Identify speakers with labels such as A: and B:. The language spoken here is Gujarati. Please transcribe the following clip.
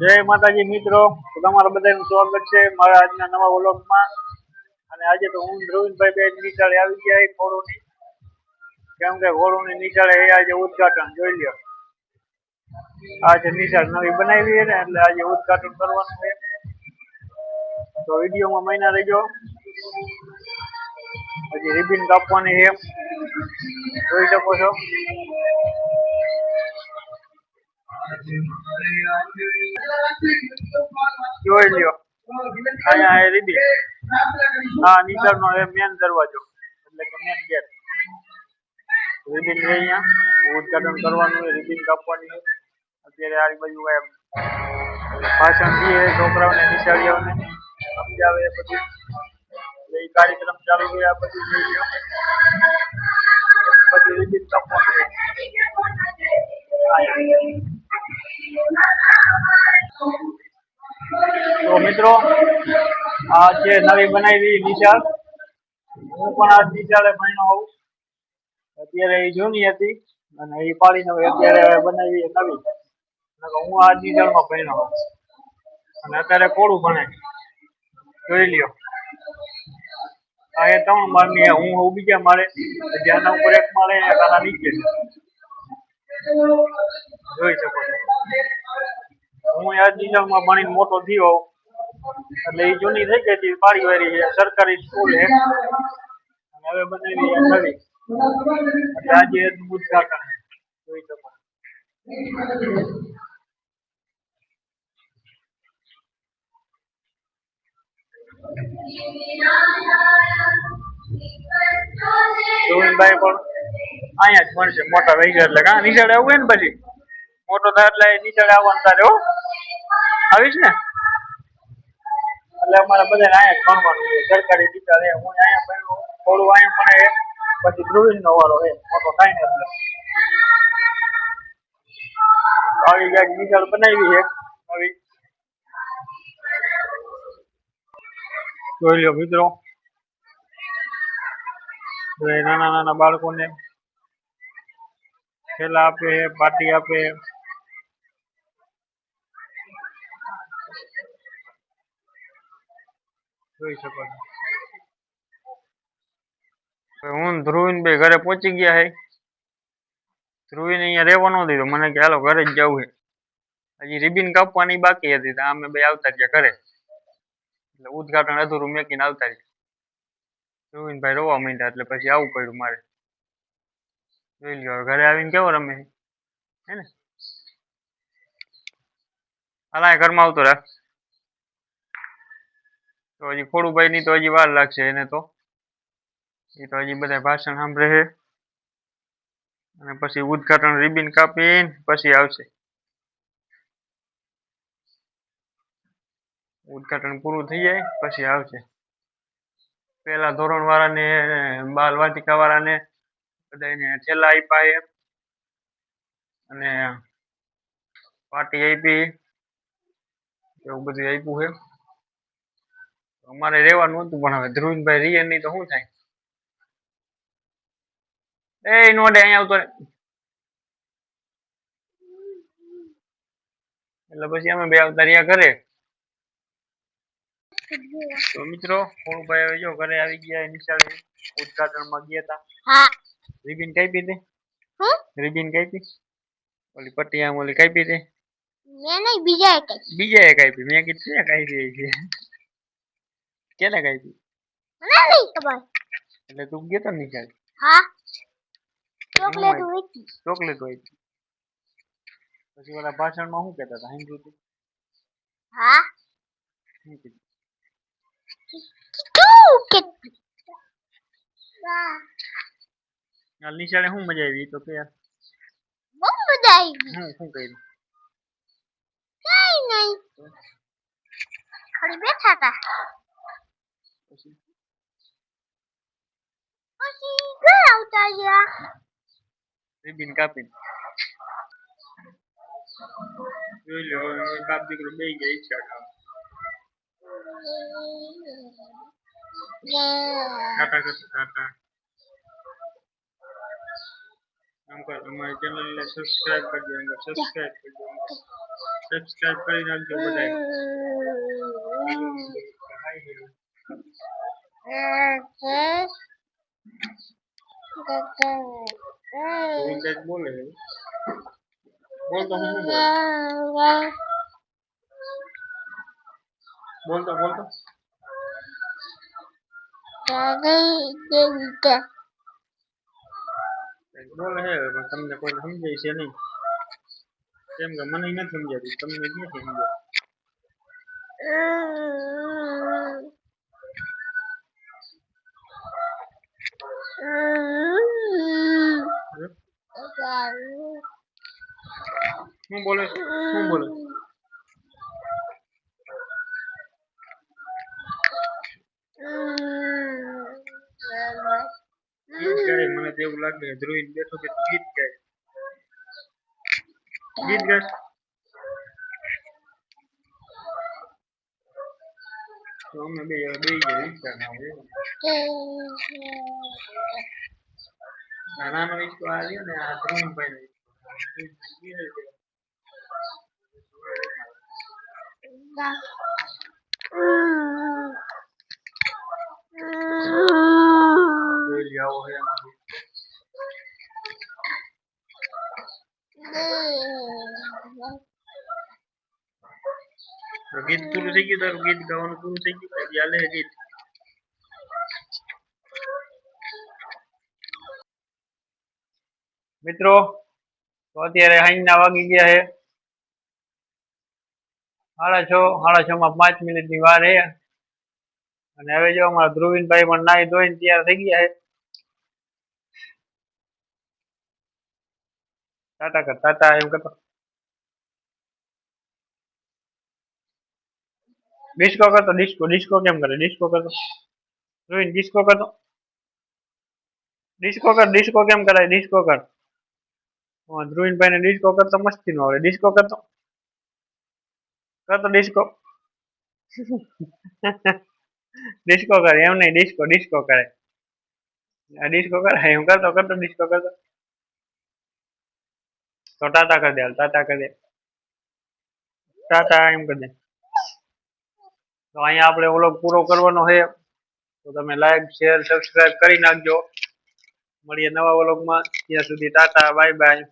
A: જય માતાજી મિત્રો, તમારા બધાનું સ્વાગત છે મારા આજના નવા વ્લોગમાં. અને આજે તો હું ધ્રુવીનભાઈ બે નિશાળે આવી ગયા ઘોડોની, કેમ કે ઘોડોની નિશાળે આજે ઉદઘાટન જોઈ લ્યો. આજે નિશાળ નવી બનાવી છે ને એટલે આજે ઉદઘાટન કરવાનું છે, તો વિડીયોમાં મહિના રહેજો. હજી રિબિન કાપવાની છે, જોઈ શકો છો. જોઈ લ્યો, અહીંયા રીબીન, આ નિશાળનો મેન દરવાજો એટલે કે મેન ગેટ. રીબીન છે, અહીંયા ઉદઘાટન કરવાનું છે, રીબીન કાપવાની છે. અત્યારે આ બાજુ ભાષણ દે છોકરાઓને, નિશાળીઓને સમજાવે પછી એ કાર્યક્રમ ચાલુ છે. આ બધું જોઈ લ્યો, પછી રીબીન કાપવાનું છે. તો મિત્રો, આ છે નવી બનાવી નિશાળ. હું પણ આ નિશાળે ભણ્યો હોઉં. અત્યારે એ જૂની હતી અને એ પાડીને અત્યારે બનાવી નવી. હું આ નિશાળમાં ભણ્યો હોઉં અને અત્યારે કોડું ભણે, જોઈ લ્યો. આ એ 3 માળની, હું હોઉં બીજા માળે, આના ઉપર 1 માળે, આના નીચે જોઈ શકો છો. હું આ નિશાળમાં ભણીને મોટો થયો એટલે એ જૂની થઈ ગઈ હતી, પાડી વાળી છે, સરકારી સ્કૂલ છે. અને હવે બનાવી નવી એટલે આજે ઉદઘાટન જોઈ શકો. ધ્રુવીનભાઈ પણ અહીંયા જ ભણશે, મોટા થઈ ગયા એટલે. કા નિશાળે આવું ને પછી મોટો થાય એટલે નિશાળે આવવાનું તારે. હો, આવીશ ને એટલે અમારે બધાને અહીંયા જ ભણવાનું છે, સરકારી નિશાળે. હું અહીંયા ભણ્યો, થોડું અહીંયા ભણે, પછી ધ્રુવીનનો વારો છે મોટો થાય ને એટલે. આવી ક્યાંક નિશાળ બનાવી છે નવી, જોઈ લો મિત્રો. નાના નાના બાળકોને થેલા આપે, પાટી આપે. જોઈ શકો છો. હું ધ્રુવીનભાઈ ઘરે પહોંચી ગયા છે. ધ્રુવીને અહીંયા રહેવા ન દીધો, મને કે હાલો ઘરે જ જવું છે. હજી રિબિન કાપવાની બાકી હતી તો અમે બે આવતા રહ્યા ઘરે, એટલે ઉદઘાટન અધૂરું મેકીને આવતા રહ્યા. ધ્રુવીનભાઈ રોવા માંડ્યા એટલે પછી આવવું પડ્યું મારે. જોઈ લ્યો, ઘરે આવીને કેવો રમે હે ને. હાલા ઘરમાં આવતો રાખ. તો હજી ખોડુભાઈ ની તો હજી વાર લાગશે એને તો. એ તો હજી બધા ભાષણ સાંભળે છે અને પછી ઉદઘાટન રિબિન કાપીને પછી આવશે. ઉદઘાટન પૂરું થઈ જાય પછી આવશે. પેલા ધોરણ વાળાને, બાલ વાટિકા વાળાને બધાને થેલા આપ્યા અને પાટી આપી, એવું બધું આપ્યું છે. અમારે રહેવાનું હતું પણ હવે ધ્રુવીનભાઈ રીએ નહીં તો શું થાય. એ નોડે અહીંયા આવતો એટલે પછી અમે બે આવતા રહ્યા ઘરે. તો મિત્રો, કોણભાઈ હવે જો ઘરે આવી ગયા નિશાળે, ઉદઘાટનમાં ગયા હતા. હા, રિબિન કાપી દે. રિબિન કાપી, ઓલી પટ્ટી આમ ઓલી કાપી દે. મેં નહીં, બીજાએ કાપી. મેં કીધું છે કાપી છે. કેને કાપી? મને નહીં ખબર. એટલે તું ગયો તો નિશાળે? હા, ચોકલેટ આપી. ચોકલેટ આપી. પછી ઓલા ભાષણમાં શું કહેતા હતા સાંભળ્યું તું? હા, શું કીધું? નિશાળે શું મજા આવી તો કે? બહુ મજા આવી. શું કર્યું? કઈ નહીં, ખાલી બેઠા હતા. પછી ઘર આવતા ગયા. રિબિન કાપી જોઈ લો. બાપ દીકરો બે ગયા ઈચ્છા ટાટા કરતા ટાટા. અમારી ચેનલને સબસ્ક્રાઇબ કરજો, સબસ્ક્રાઇબ કરજો. સબસ્ક્રાઇબ કરી નાખજો બધાય. બોલે બોલતો હું બોલતો બોલતો બોલે હે પણ તમને કોઈ સમજાય છે નહીં કેમ કે મને નથી સમજાતું તમને ક્યાંથી સમજાય હું બોલે હું બોલે ગીત ગાય મને તો એવું લાગે ધ્રુવીન બેઠો કે ગીત ગાય ગીત ગાય તો અમે બે ગયા વિચાર ના હોય નાનાનો ઈચ્છો આ રહ્યો ને આ ધ્રુવીનભાઈ ગીત પૂરું થઈ ગયું તારું ગીત ગાવાનું પૂરું થઈ ગયું ચાલે ગીત મિત્રો તો અત્યારે સાંજના વાગી ગયા છે 6:30 માં 5 મિનિટની વાર છે અને હવે જો અમારા ધ્રુવીનભાઈ પણ નાઈ ધોઈને તૈયાર થઈ ગયા છે ટાટા એમ કરતો ડિસ્કો કરતો ડિસ્કો કેમ કરે ડિસ્કો કરતો ધ્રુવીન ડિસ્કો કરતો ડિસ્કો કેમ કરાય ડિસ્કો કર ધ્રુવીનભાઈ ને ડિસ્કો કરતો મસ્તી નો આવડે ડિસ્કો કરતો ડિસ્કો ડિસ્કો કરે એમ નહીં ડિસ્કો કરે ડિસ્કો કરે એમ કરતો ડિસ્કો કરતો તો ટાટા કરી દે ટાટા એમ કરી દે તો અહીંયા આપણે વ્લોગ પૂરો કરવાનો છે તો તમે લાઈક શેર સબસ્ક્રાઇબ કરી નાખજો મળીએ નવા વ્લોગમાં ત્યાં સુધી ટાટા બાય બાય